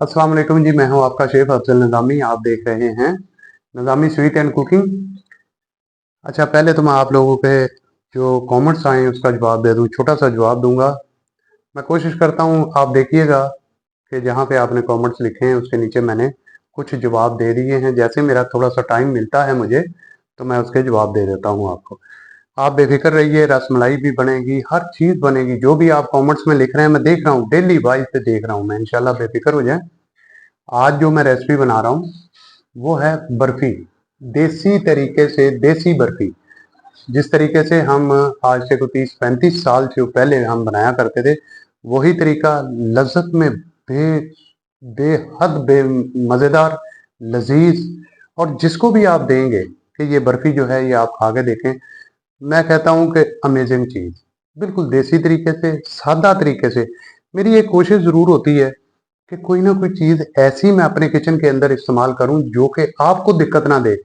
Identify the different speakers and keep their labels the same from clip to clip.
Speaker 1: अस्सलाम वालेकुम जी। मैं हूं आपका शेफ अफजल निज़ामी। आप देख रहे हैं निज़ामी स्वीट एंड कुकिंग। अच्छा, पहले तो मैं आप लोगों के जो कमेंट्स आए हैं उसका जवाब दे दूं, छोटा सा जवाब दूंगा। मैं कोशिश करता हूं, आप देखिएगा कि जहां पे आपने कमेंट्स लिखे हैं उसके नीचे मैंने कुछ जवाब दे दिए हैं। जैसे मेरा थोड़ा सा टाइम मिलता है मुझे, तो मैं उसके जवाब दे देता हूँ आपको। आप बेफिक्र रहिए, रसमलाई भी बनेगी, हर चीज़ बनेगी। जो भी आप कमेंट्स में लिख रहे हैं मैं देख रहा हूँ, डेली वाइज पे देख रहा हूँ मैं। इंशाल्लाह बेफिक्र हो जाए। आज जो मैं रेसिपी बना रहा हूँ वो है बर्फी, देसी तरीके से देसी बर्फी। जिस तरीके से हम आज से को 30-35 साल से पहले हम बनाया करते थे, वही तरीका लज्जत में बेहद बे मज़ेदार, लजीज। और जिसको भी आप देंगे कि ये बर्फी जो है ये आप खा के देखें, मैं कहता हूँ कि अमेजिंग चीज़, बिल्कुल देसी तरीके से, सादा तरीके से। मेरी एक कोशिश ज़रूर होती है कि कोई ना कोई चीज़ ऐसी मैं अपने किचन के अंदर इस्तेमाल करूं जो कि आपको दिक्कत ना दे।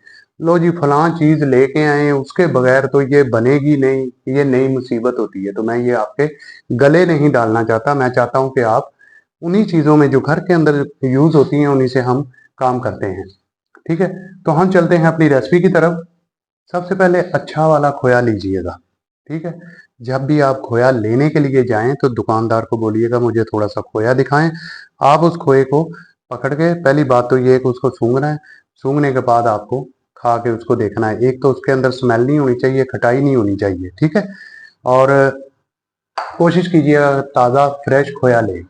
Speaker 1: लो जी, फलां चीज़ लेके आए हैं, उसके बगैर तो ये बनेगी नहीं, ये नई मुसीबत होती है। तो मैं ये आपके गले नहीं डालना चाहता। मैं चाहता हूं कि आप उन्हीं चीज़ों में जो घर के अंदर यूज़ होती हैं उन्हीं से हम काम करते हैं। ठीक है, तो हम चलते हैं अपनी रेसिपी की तरफ। सबसे पहले अच्छा वाला खोया लीजिएगा। ठीक है, जब भी आप खोया लेने के लिए जाएं तो दुकानदार को बोलिएगा मुझे थोड़ा सा खोया दिखाएं। आप उस खोए को पकड़ के, पहली बात तो ये है कि उसको सूंघना है। सूंघने के बाद आपको खा के उसको देखना है। एक तो उसके अंदर स्मेल नहीं होनी चाहिए, खटाई नहीं होनी चाहिए। ठीक है, और कोशिश कीजिएगा ताज़ा फ्रेश खोया ले।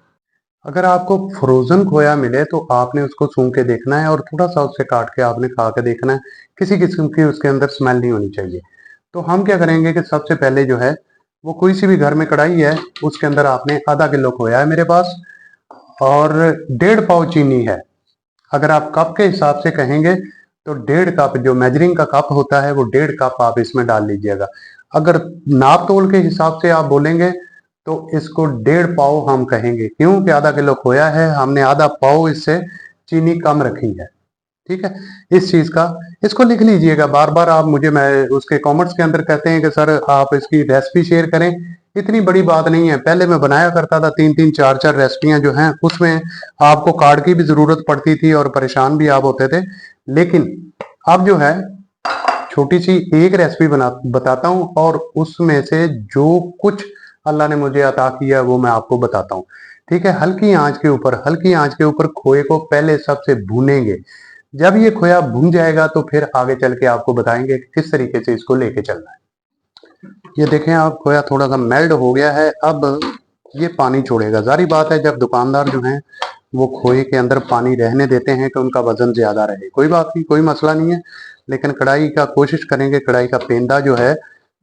Speaker 1: अगर आपको फ्रोजन खोया मिले तो आपने उसको सूंघ के देखना है और थोड़ा सा उससे काट के आपने खा के देखना है। किसी किस्म की उसके अंदर स्मेल नहीं होनी चाहिए। तो हम क्या करेंगे कि सबसे पहले जो है वो कोई सी भी घर में कढ़ाई है, उसके अंदर आपने आधा किलो खोया है मेरे पास, और 1.5 पाव चीनी है। अगर आप कप के हिसाब से कहेंगे तो 1.5 कप, जो मेजरिंग का कप होता है वो 1.5 कप आप इसमें डाल लीजिएगा। अगर नाप तोल के हिसाब से आप बोलेंगे तो इसको 1.5 पाव हम कहेंगे, क्योंकि आधा किलो खोया है, हमने आधा पाव इससे चीनी कम रखी है। ठीक है, इस चीज का इसको लिख लीजिएगा। बार बार आप मुझे, मैं उसके कमेंट्स के अंदर कहते हैं कि सर आप इसकी रेसिपी शेयर करें। इतनी बड़ी बात नहीं है। पहले मैं बनाया करता था 3-3 4-4 रेसिपियां जो हैं, उसमें आपको कार्ड की भी जरूरत पड़ती थी और परेशान भी आप होते थे। लेकिन अब जो है छोटी सी एक रेसिपी बना बताता हूँ, और उसमें से जो कुछ अल्लाह ने मुझे अता किया वो मैं आपको बताता हूँ। ठीक है, हल्की आंच के ऊपर खोए को पहले सबसे भूनेंगे। जब ये खोया भून जाएगा तो फिर आगे चल के आपको बताएंगे कि किस तरीके से इसको लेके चलना है। ये देखें आप, खोया थोड़ा सा मेल्ट हो गया है। अब ये पानी छोड़ेगा। जारी बात है, जब दुकानदार जो हैं वो खोए के अंदर पानी रहने देते हैं कि उनका वजन ज्यादा रहे, कोई बात नहीं, कोई मसला नहीं है। लेकिन कढ़ाई का कोशिश करेंगे, कढ़ाई का पेंदा जो है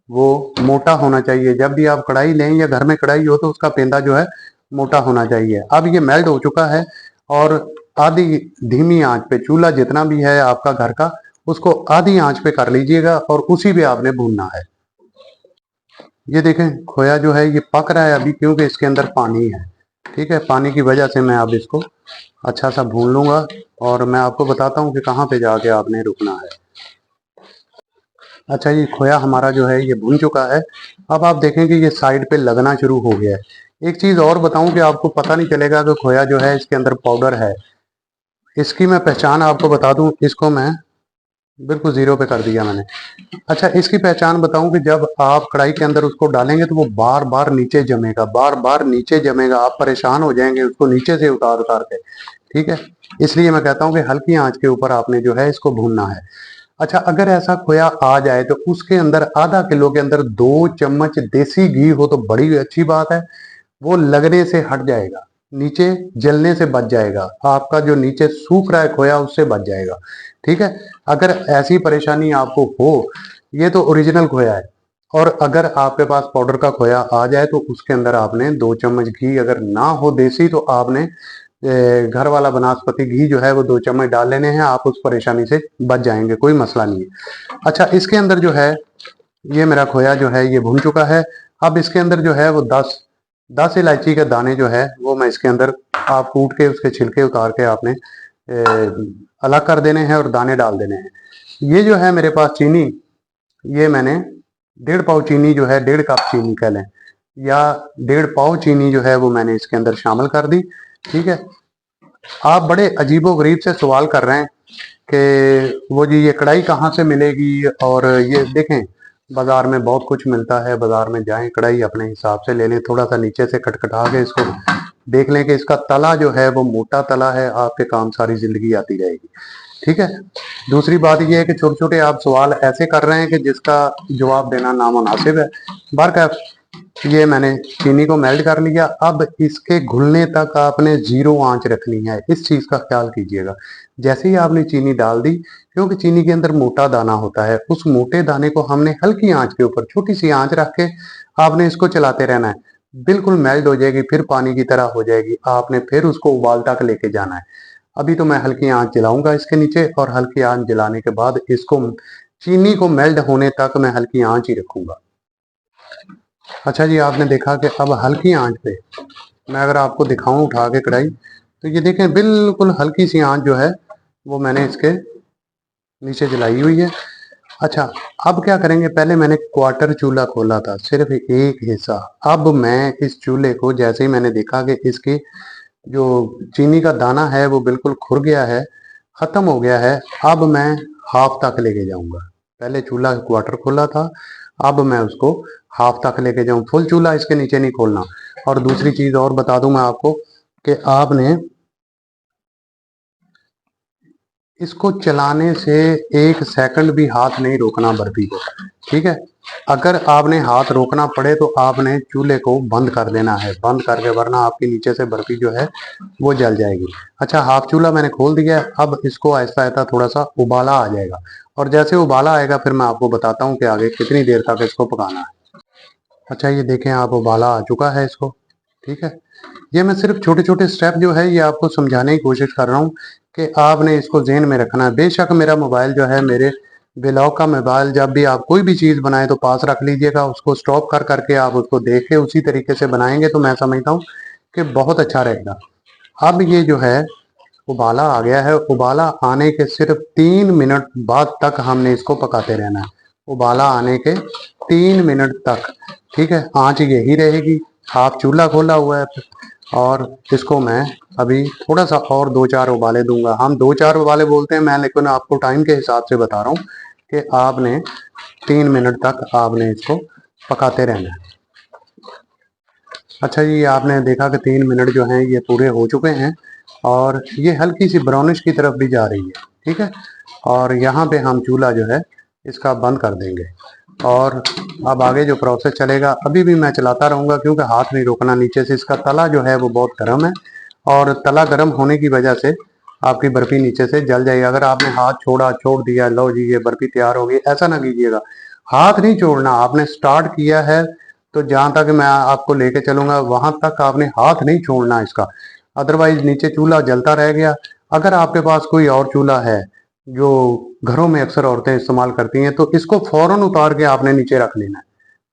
Speaker 1: वो मोटा होना चाहिए। जब भी आप कढ़ाई लें या घर में कढ़ाई हो तो उसका पेंदा जो है मोटा होना चाहिए। अब ये मेल्ट हो चुका है, और आधी धीमी आंच पे, चूल्हा जितना भी है आपका घर का, उसको आधी आंच पे कर लीजिएगा और उसी पे आपने भूनना है। ये देखें, खोया जो है ये पक रहा है अभी, क्योंकि इसके अंदर पानी है। ठीक है, पानी की वजह से मैं अब इसको अच्छा सा भून लूंगा, और मैं आपको बताता हूँ कि कहाँ पे जाके आपने रुकना है। अच्छा, ये खोया हमारा जो है ये भून चुका है। अब आप देखें कि ये साइड पे लगना शुरू हो गया है। एक चीज़ और बताऊं कि आपको पता नहीं चलेगा कि खोया जो है इसके अंदर पाउडर है। इसकी मैं पहचान आपको बता दूं, इसको मैं बिल्कुल जीरो पे कर दिया मैंने। अच्छा, इसकी पहचान बताऊं कि जब आप कढ़ाई के अंदर उसको डालेंगे तो वो बार बार नीचे जमेगा, बार बार नीचे जमेगा। आप परेशान हो जाएंगे उसको नीचे से उतार उतार के। ठीक है, इसलिए मैं कहता हूं कि हल्की आंच के ऊपर आपने जो है इसको भूनना है। अच्छा, अगर ऐसा खोया आ जाए तो उसके अंदर आधा किलो के अंदर 2 चम्मच देसी घी हो तो बड़ी अच्छी बात है। वो लगने से हट जाएगा, नीचे जलने से बच जाएगा, आपका जो नीचे सूख रहा है खोया उससे बच जाएगा। ठीक है, अगर ऐसी परेशानी आपको हो, ये तो ओरिजिनल खोया है। और अगर आपके पास पाउडर का खोया आ जाए तो उसके अंदर आपने 2 चम्मच घी, अगर ना हो देसी तो आपने घर वाला बनास्पति घी जो है वो 2 चम्मच डाल लेने हैं। आप उस परेशानी से बच जाएंगे, कोई मसला नहीं है। अच्छा, इसके अंदर जो है ये मेरा खोया जो है ये भुन चुका है। अब इसके अंदर जो है वो 10 इलायची के दाने जो है वो मैं इसके अंदर, आप कूट के उसके छिलके उतार के आपने अलग कर देने हैं और दाने डाल देने हैं। ये जो है मेरे पास चीनी, ये मैंने 1.5 पाव चीनी जो है, 1.5 कप चीनी कह लें, या 1.5 पाव चीनी जो है वो मैंने इसके अंदर शामिल कर दी। ठीक है, आप बड़े अजीबो-गरीब से सवाल कर रहे हैं कि वो जी ये कढ़ाई कहाँ से मिलेगी, और ये देखें बाजार में बहुत कुछ मिलता है, बाजार में जाएं कढ़ाई अपने हिसाब से ले लें, थोड़ा सा नीचे से खटखटा के इसको देख लें कि इसका तला जो है वो मोटा तला है, आपके काम सारी जिंदगी आती रहेगी। ठीक है। दूसरी बात ये है कि छोटे छोटे आप सवाल ऐसे कर रहे हैं कि जिसका जवाब देना नामुनासिब है। बहरकैफ ये मैंने चीनी को मेल्ट कर लिया। अब इसके घुलने तक आपने जीरो आंच रखनी है, इस चीज का ख्याल कीजिएगा। जैसे ही आपने चीनी डाल दी, क्योंकि चीनी के अंदर मोटा दाना होता है, उस मोटे दाने को हमने हल्की आंच के ऊपर छोटी सी आंच रख के आपने इसको चलाते रहना है। बिल्कुल मेल्ट हो जाएगी, फिर पानी की तरह हो जाएगी, आपने फिर उसको उबाल तक लेके जाना है। अभी तो मैं हल्की आंच जलाऊंगा इसके नीचे, और हल्की आंच जलाने के बाद इसको चीनी को मेल्ट होने तक मैं हल्की आंच ही रखूंगा। अच्छा जी, आपने देखा कि अब हल्की आंच पे मैं अगर आपको दिखाऊं उठा के कढ़ाई, तो ये देखें बिल्कुल हल्की सी आंच जो है वो मैंने इसके नीचे जलाई हुई है। अच्छा, अब क्या करेंगे, पहले मैंने क्वार्टर चूल्हा खोला था, सिर्फ एक हिस्सा। अब मैं इस चूल्हे को जैसे ही मैंने देखा कि इसकी जो चीनी का दाना है वो बिल्कुल खुर गया है, खत्म हो गया है, अब मैं हाफ तक लेके जाऊंगा। पहले चूल्हा क्वार्टर खोला था, अब मैं उसको हाफ तक लेके जाऊं, फुल चूल्हा इसके नीचे नहीं खोलना। और दूसरी चीज और बता दूं मैं आपको कि आपने इसको चलाने से 1 सेकंड भी हाथ नहीं रोकना बर्फी को। ठीक है। अगर आपने हाथ रोकना पड़े तो आपने चूल्हे को बंद कर देना है, बंद करके, वरना आपके नीचे से बर्फी जो है वो जल जाएगी। अच्छा, हाफ चूल्हा मैंने खोल दिया है। अब इसको ऐसा ऐसा थोड़ा सा उबाला आ जाएगा, और जैसे उबाला आएगा फिर मैं आपको बताता हूँ कि आगे कितनी देर तक इसको पकाना है। अच्छा, ये देखें आप, उबाला आ चुका है इसको। ठीक है। ये मैं सिर्फ छोटे छोटे स्टेप जो है ये आपको समझाने की कोशिश कर रहा हूँ कि आपने इसको ज़हन में रखना है। बेशक मेरा मोबाइल जो है, मेरे ब्लॉग का मोबाइल, जब भी आप कोई भी चीज़ बनाए तो पास रख लीजिएगा, उसको स्टॉप कर करके आप उसको देख के उसी तरीके से बनाएंगे तो मैं समझता हूँ कि बहुत अच्छा रहेगा। अब ये जो है उबाला आ गया है, उबाला आने के सिर्फ 3 मिनट बाद तक हमने इसको पकाते रहना है, उबाला आने के 3 मिनट तक। ठीक है, आंच यही रहेगी। हाफ चूल्हा खोला हुआ है, और इसको मैं अभी थोड़ा सा और 2-4 उबाले दूंगा। हम 2-4 उबाले बोलते हैं मैं, लेकिन आपको टाइम के हिसाब से बता रहा हूँ कि आपने 3 मिनट तक आपने इसको पकाते रहना है। अच्छा जी, आपने देखा कि 3 मिनट जो हैं ये पूरे हो चुके हैं, और ये हल्की सी ब्राउनिश की तरफ भी जा रही है। ठीक है। और यहाँ पे हम चूल्हा जो है इसका बंद कर देंगे, और अब आगे जो प्रोसेस चलेगा अभी भी मैं चलाता रहूँगा, क्योंकि हाथ नहीं रोकना। नीचे से इसका तला जो है वो बहुत गर्म है, और तला गर्म होने की वजह से आपकी बर्फी नीचे से जल जाएगी। अगर आपने हाथ छोड़ दिया, लो जी ये बर्फी तैयार हो गई, ऐसा ना कीजिएगा। हाथ नहीं छोड़ना, आपने स्टार्ट किया है तो जहां तक मैं आपको लेके चलूंगा वहां तक आपने हाथ नहीं छोड़ना इसका, अदरवाइज नीचे चूल्हा जलता रह गया। अगर आपके पास कोई और चूल्हा है जो घरों में अक्सर औरतें इस्तेमाल करती हैं, तो इसको फौरन उतार के आपने नीचे रख लेना है।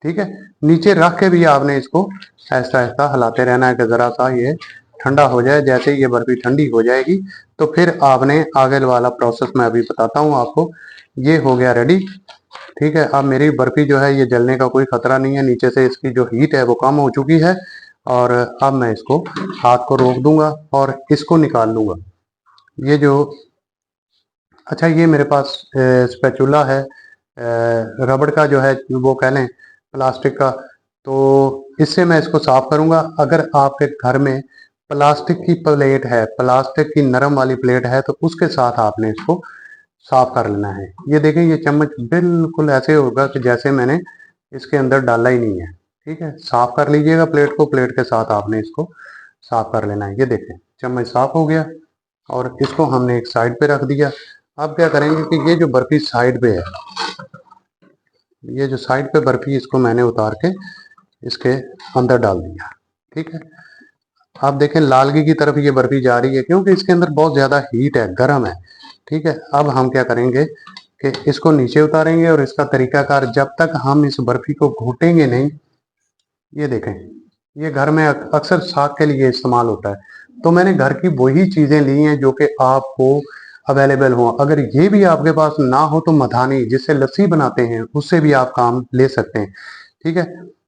Speaker 1: ठीक है। नीचे रख के भी आपने इसको ऐसा ऐसा हिलाते रहना है कि जरा सा ये ठंडा हो जाए। जैसे ही ये बर्फी ठंडी हो जाएगी तो फिर आपने आगे वाला प्रोसेस मैं अभी बताता हूँ आपको। ये हो गया रेडी। ठीक है। अब मेरी बर्फी जो है ये जलने का कोई खतरा नहीं है, नीचे से इसकी जो हीट है वो कम हो चुकी है, और अब मैं इसको हाथ को रोक दूंगा और इसको निकाल लूंगा। ये जो, अच्छा ये मेरे पास स्पैचुला है, रबड़ का जो है वो कह लें, प्लास्टिक का, तो इससे मैं इसको साफ करूंगा। अगर आपके घर में प्लास्टिक की प्लेट है, प्लास्टिक की नरम वाली प्लेट है, तो उसके साथ आपने इसको साफ कर लेना है। ये देखें, ये चम्मच बिल्कुल ऐसे होगा कि जैसे मैंने इसके अंदर डाला ही नहीं है। ठीक है। साफ कर लीजिएगा प्लेट को, प्लेट के साथ आपने इसको साफ कर लेना है। ये देखें चम्मच साफ हो गया, और इसको हमने एक साइड पे रख दिया। अब क्या करेंगे कि ये जो बर्फी साइड पे है, ये जो साइड पे बर्फी, इसको मैंने उतार के इसके अंदर डाल दिया। ठीक है। आप देखें लालगी की तरफ ये बर्फी जा रही है, क्योंकि इसके अंदर बहुत ज़्यादा हीट है, गर्म है। ठीक है। अब हम क्या करेंगे कि इसको नीचे उतारेंगे, और इसका तरीकाकार, जब तक हम इस बर्फी को घोटेंगे नहीं, ये देखें, ये घर में अक्सर साग के लिए इस्तेमाल होता है, तो मैंने घर की वही चीज़ें ली हैं जो कि आपको अवेलेबल हो। अगर ये भी आपके पास ना हो तो मधानी, जिससे लस्सी बनाते हैं, उससे भी आप काम ले सकते हैं। ठीक है।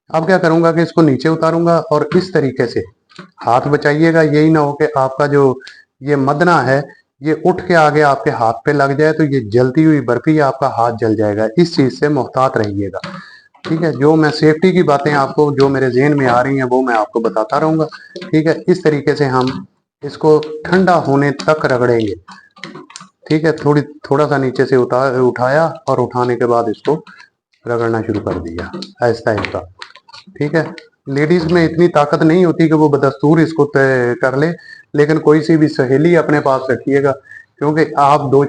Speaker 1: अब क्या करूंगा कि इसको नीचे उतारूंगा, और इस तरीके से हाथ बचाइएगा, यही ना हो कि आपका जो ये मदना है, ये उठ के आगे आपके हाथ पे लग जाए तो ये जलती हुई बर्फी आपका हाथ जल जाएगा। इस चीज से मोहतात रहिएगा। ठीक है, जो मैं सेफ्टी की बातें आपको जो मेरे जेहन में आ रही हैं वो मैं आपको बताता रहूंगा। ठीक है, इस तरीके से हम इसको ठंडा होने तक रगड़ेंगे। ठीक है, थोड़ा सा नीचे से उठाया और उठाने के बाद इसको रगड़ना शुरू कर दिया आहिस्ता आहिस्ता। ठीक है, लेडीज में इतनी ताकत नहीं होती कि वो बदस्तूर इसको तय कर ले, लेकिन कोई सी भी सहेली अपने पास रखिएगा, क्योंकि आप दो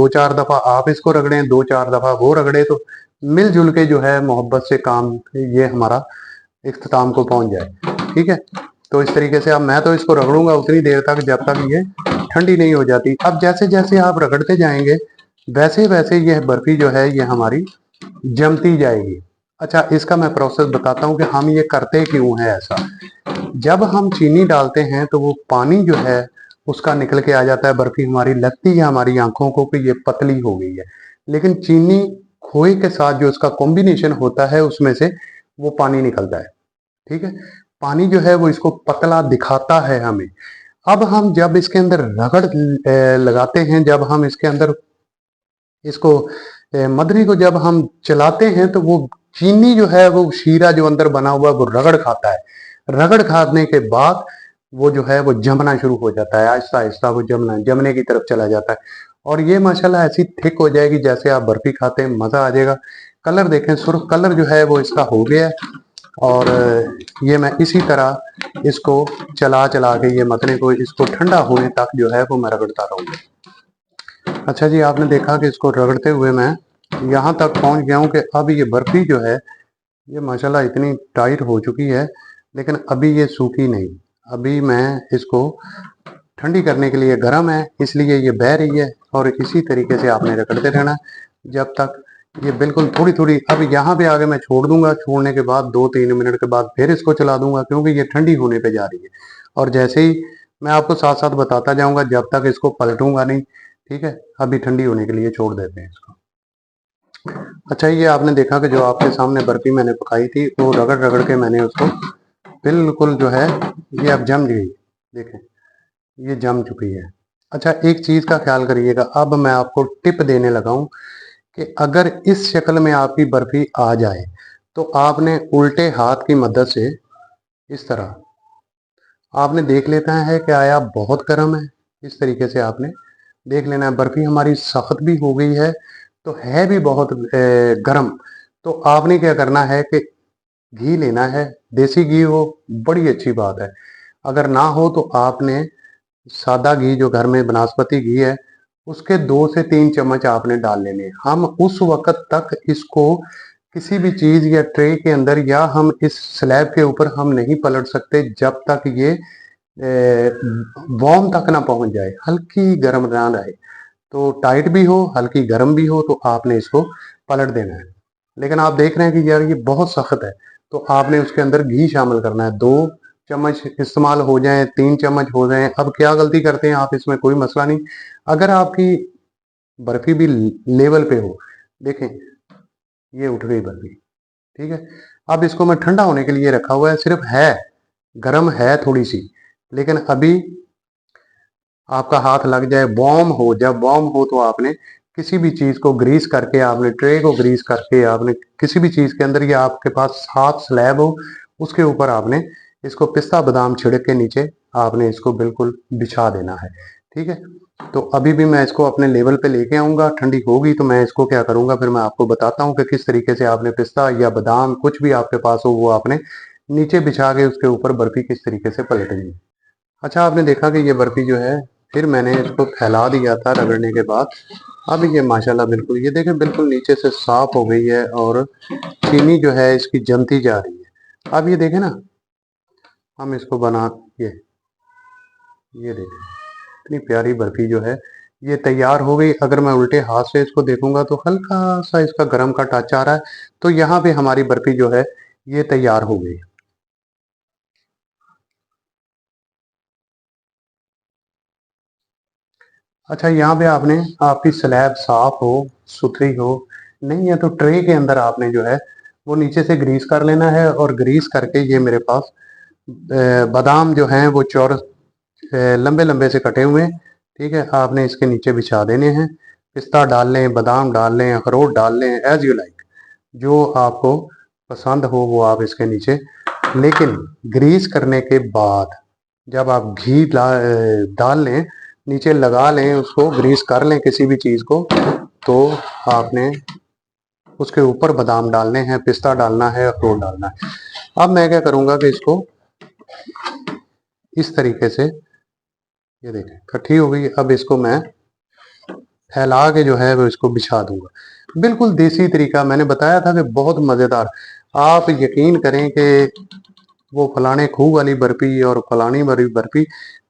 Speaker 1: चार दफा आप इसको रगड़े, दो चार दफा वो रगड़े, तो मिलजुल के जो है मोहब्बत से काम ये हमारा इख्तिताम को पहुंच जाए। ठीक है, तो इस तरीके से अब मैं तो इसको रगड़ूंगा उतनी देर तक जब तक ये ठंडी नहीं हो जाती। अब जैसे जैसे आप रगड़ते जाएंगे वैसे वैसे यह बर्फी जो है ये हमारी जमती जाएगी। अच्छा, इसका मैं प्रोसेस बताता हूँ कि हम ये करते क्यों है ऐसा। जब हम चीनी डालते हैं तो वो पानी जो है उसका निकल के आ जाता है, बर्फी हमारी लगती है हमारी आंखों को कि ये पतली हो गई है, लेकिन चीनी खोए के साथ जो इसका कॉम्बिनेशन होता है उसमें से वो पानी निकलता है। ठीक है, पानी जो है वो इसको पतला दिखाता है हमें। अब हम जब इसके अंदर रगड़ लगाते हैं, जब हम इसके अंदर इसको मदरी को जब हम चलाते हैं तो वो चीनी जो है वो शीरा जो अंदर बना हुआ है वो रगड़ खाता है। रगड़ खाने के बाद वो जो है वो जमना शुरू हो जाता है, आहिस्ता आहिस्ता वो जमने की तरफ चला जाता है। और ये माशाल्लाह ऐसी थिक हो जाएगी जैसे आप बर्फी खाते हैं, मजा आ जाएगा। कलर देखें, सुर्ख कलर जो है वो इसका हो गया है। और ये मैं इसी तरह इसको चला चला के ये मतने को इसको ठंडा होने तक जो है वो मैं रगड़ता रहूंगा। अच्छा जी, आपने देखा कि इसको रगड़ते हुए मैं यहाँ तक पहुँच गया हूँ कि अब ये बर्फी जो है ये माशाल्लाह इतनी टाइट हो चुकी है, लेकिन अभी ये सूखी नहीं। अभी मैं इसको ठंडी करने के लिए गर्म है इसलिए ये बह रही है, और इसी तरीके से आपने रगड़ते रहना जब तक ये बिल्कुल थोड़ी थोड़ी। अब यहाँ पे आगे मैं छोड़ दूंगा, छोड़ने के बाद 2-3 मिनट के बाद फिर इसको चला दूंगा क्योंकि ये ठंडी होने पे जा रही है। और जैसे ही मैं आपको साथ साथ बताता जाऊंगा जब तक इसको पलटूंगा नहीं। ठीक है, अभी ठंडी होने के लिए छोड़ देते हैं इसको। अच्छा, ये आपने देखा कि जो आपके सामने बर्फी मैंने पकाई थी वो रगड़ रगड़ के मैंने उसको बिल्कुल जो है ये अब जम गई। देखें, ये जम चुकी है। अच्छा, एक चीज का ख्याल करिएगा, अब मैं आपको टिप देने लगा हूं कि अगर इस शक्ल में आपकी बर्फी आ जाए तो आपने उल्टे हाथ की मदद से इस तरह आपने देख लेना है कि आया बहुत गर्म है। इस तरीके से आपने देख लेना है। बर्फी हमारी सख्त भी हो गई है तो है भी बहुत गर्म। तो आपने क्या करना है कि घी लेना है, देसी घी हो बड़ी अच्छी बात है, अगर ना हो तो आपने सादा घी जो घर में बनास्पति घी है उसके 2 से 3 चम्मच आपने डाल लेने। हम उस वक्त तक इसको किसी भी चीज या ट्रे के अंदर या हम इस स्लैब के ऊपर हम नहीं पलट सकते जब तक ये वार्म तक ना पहुंच जाए, हल्की गर्म ना रहे। तो टाइट भी हो हल्की गर्म भी हो तो आपने इसको पलट देना है। लेकिन आप देख रहे हैं कि यार ये बहुत सख्त है, तो आपने उसके अंदर घी शामिल करना है। 2 चम्मच इस्तेमाल हो जाए, 3 चम्मच हो जाए, अब क्या गलती करते हैं आप, इसमें कोई मसला नहीं। अगर आपकी बर्फी भी लेवल पे हो, देखें ये उठ गई बर्फी। ठीक है, अब इसको मैं ठंडा होने के लिए रखा हुआ है, सिर्फ है गर्म है थोड़ी सी, लेकिन अभी आपका हाथ लग जाए, वार्म हो, जब वार्म हो तो आपने किसी भी चीज को ग्रीस करके, आपने ट्रे को ग्रीस करके, आपने किसी भी चीज के अंदर या आपके पास साफ स्लैब हो उसके ऊपर आपने इसको पिस्ता बादाम छिड़क के नीचे आपने इसको बिल्कुल बिछा देना है। ठीक है, तो अभी भी मैं इसको अपने लेवल पे लेके आऊंगा, ठंडी होगी तो मैं इसको क्या करूंगा फिर मैं आपको बताता हूँ कि किस तरीके से आपने पिस्ता या बादाम कुछ भी आपके पास हो वो आपने नीचे बिछा के उसके ऊपर बर्फी किस तरीके से पलटनी है। अच्छा, आपने देखा कि ये बर्फी जो है फिर मैंने इसको फैला दिया था रगड़ने के बाद। अब ये माशाल्लाह बिल्कुल ये देखें बिल्कुल नीचे से साफ हो गई है और चीनी जो है इसकी जमती जा रही है। अब ये देखें ना, हम इसको बना ये देखें इतनी प्यारी बर्फी जो है ये तैयार हो गई। अगर मैं उल्टे हाथ से इसको देखूंगा तो हल्का सा इसका गर्म का टच आ रहा है, तो यहाँ पे हमारी बर्फी जो है ये तैयार हो गई। अच्छा, यहाँ पे आपने आपकी स्लैब साफ हो सुथरी हो, नहीं है तो ट्रे के अंदर आपने जो है वो नीचे से ग्रीस कर लेना है, और ग्रीस करके ये मेरे पास बादाम जो हैं वो चौरस लंबे लंबे से कटे हुए, ठीक है, आपने इसके नीचे बिछा देने हैं। पिस्ता डाल लें, बादाम डाल लें, अखरोट डाल लें, एज यू लाइक, जो आपको पसंद हो वो आप इसके नीचे। लेकिन ग्रीस करने के बाद जब आप घी डाल लें, नीचे लगा लें, उसको ग्रीस कर लें किसी भी चीज़ को, तो आपने उसके ऊपर बादाम डालने हैं, पिस्ता डालना है, अखरोट डालना है। अब मैं क्या करूँगा कि इसको इस तरीके से, ये देखें इकट्ठी हो गई। अब इसको मैं फैला के जो है वो इसको बिछा दूंगा। बिल्कुल देसी तरीका, मैंने बताया था कि बहुत मज़ेदार। आप यकीन करें कि वो फलाने खूह वाली बर्फी और फलानी वाली बर्फी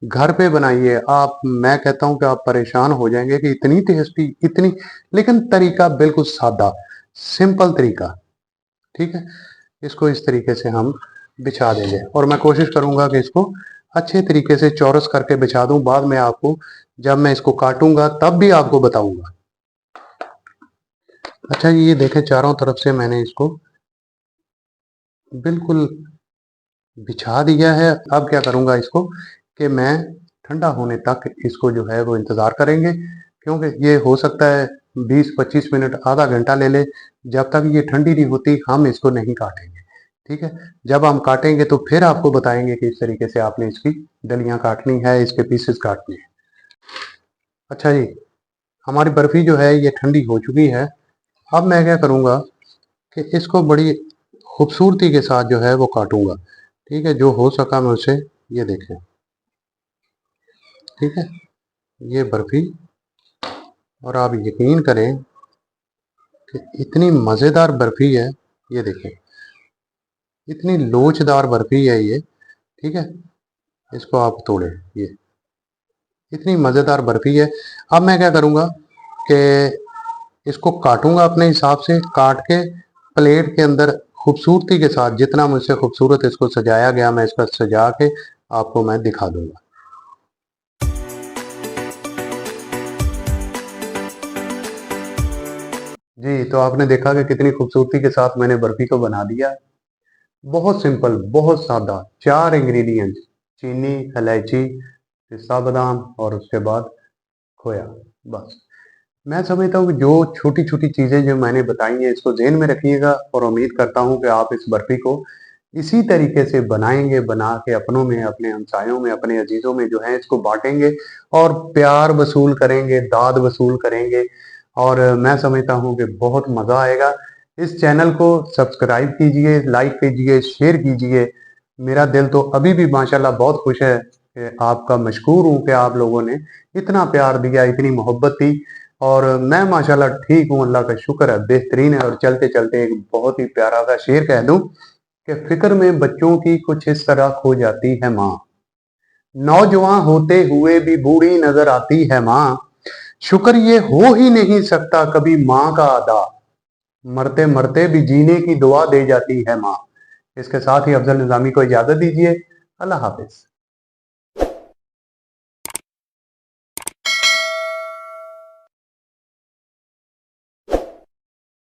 Speaker 1: घर पे बनाइए आप, मैं कहता हूं कि आप परेशान हो जाएंगे कि इतनी टेस्टी, इतनी, लेकिन तरीका बिल्कुल सादा, सिंपल तरीका, ठीक है। इसको इस तरीके से हम बिछा देंगे और मैं कोशिश करूंगा कि इसको अच्छे तरीके से चौरस करके बिछा दूं। बाद में आपको जब मैं इसको काटूंगा तब भी आपको बताऊंगा। अच्छा ये देखें, चारों तरफ से मैंने इसको बिल्कुल बिछा दिया है। अब क्या करूंगा इसको कि मैं ठंडा होने तक इसको जो है वो इंतज़ार करेंगे, क्योंकि ये हो सकता है 20-25 मिनट, आधा घंटा ले ले। जब तक ये ठंडी नहीं होती हम इसको नहीं काटेंगे, ठीक है। जब हम काटेंगे तो फिर आपको बताएंगे कि इस तरीके से आपने इसकी डलियां काटनी है, इसके पीसेस काटने हैं। अच्छा जी, हमारी बर्फ़ी जो है ये ठंडी हो चुकी है। अब मैं क्या करूँगा कि इसको बड़ी खूबसूरती के साथ जो है वो काटूंगा, ठीक है, जो हो सका मैं उसे। ये देखें, ठीक है, ये बर्फ़ी, और आप यकीन करें कि इतनी मज़ेदार बर्फ़ी है। ये देखें, इतनी लोचदार बर्फ़ी है ये, ठीक है। इसको आप तोड़ें, ये इतनी मज़ेदार बर्फ़ी है। अब मैं क्या करूँगा कि इसको काटूंगा अपने हिसाब से, काट के प्लेट के अंदर खूबसूरती के साथ, जितना मुझसे खूबसूरत इसको सजाया गया मैं इसका सजा के आपको मैं दिखा दूंगा। जी, तो आपने देखा कि कितनी खूबसूरती के साथ मैंने बर्फी को बना दिया। बहुत सिंपल, बहुत सादा, 4 इंग्रेडिएंट, चीनी, इलायची, पिस्ता बादाम और उसके बाद खोया, बस। मैं समझता हूँ कि जो छोटी छोटी चीज़ें जो मैंने बताई हैं इसको ज़हन में रखिएगा, और उम्मीद करता हूँ कि आप इस बर्फी को इसी तरीके से बनाएंगे, बना के अपनों में, अपने हमसायों में, अपने अजीज़ों में जो है इसको बांटेंगे और प्यार वसूल करेंगे, दाद वसूल करेंगे। और मैं समझता हूँ कि बहुत मज़ा आएगा। इस चैनल को सब्सक्राइब कीजिए, लाइक कीजिए, शेयर कीजिए। मेरा दिल तो अभी भी माशाल्लाह बहुत खुश है कि आपका मशकूर हूँ कि आप लोगों ने इतना प्यार दिया, इतनी मोहब्बत दी। और मैं माशाल्लाह ठीक हूँ, अल्लाह का शुक्र है, बेहतरीन है। और चलते चलते एक बहुत ही प्यारा सा शेर कह दूं कि फिक्र में बच्चों की कुछ इस तरह खो जाती है माँ, नौजवान होते हुए भी बूढ़ी नजर आती है माँ, शुक्र ये हो ही नहीं सकता कभी माँ का अदा, मरते मरते भी जीने की दुआ दे जाती है माँ। इसके साथ ही अफजल निजामी को इजाजत दीजिए। अल्लाह हाफिज।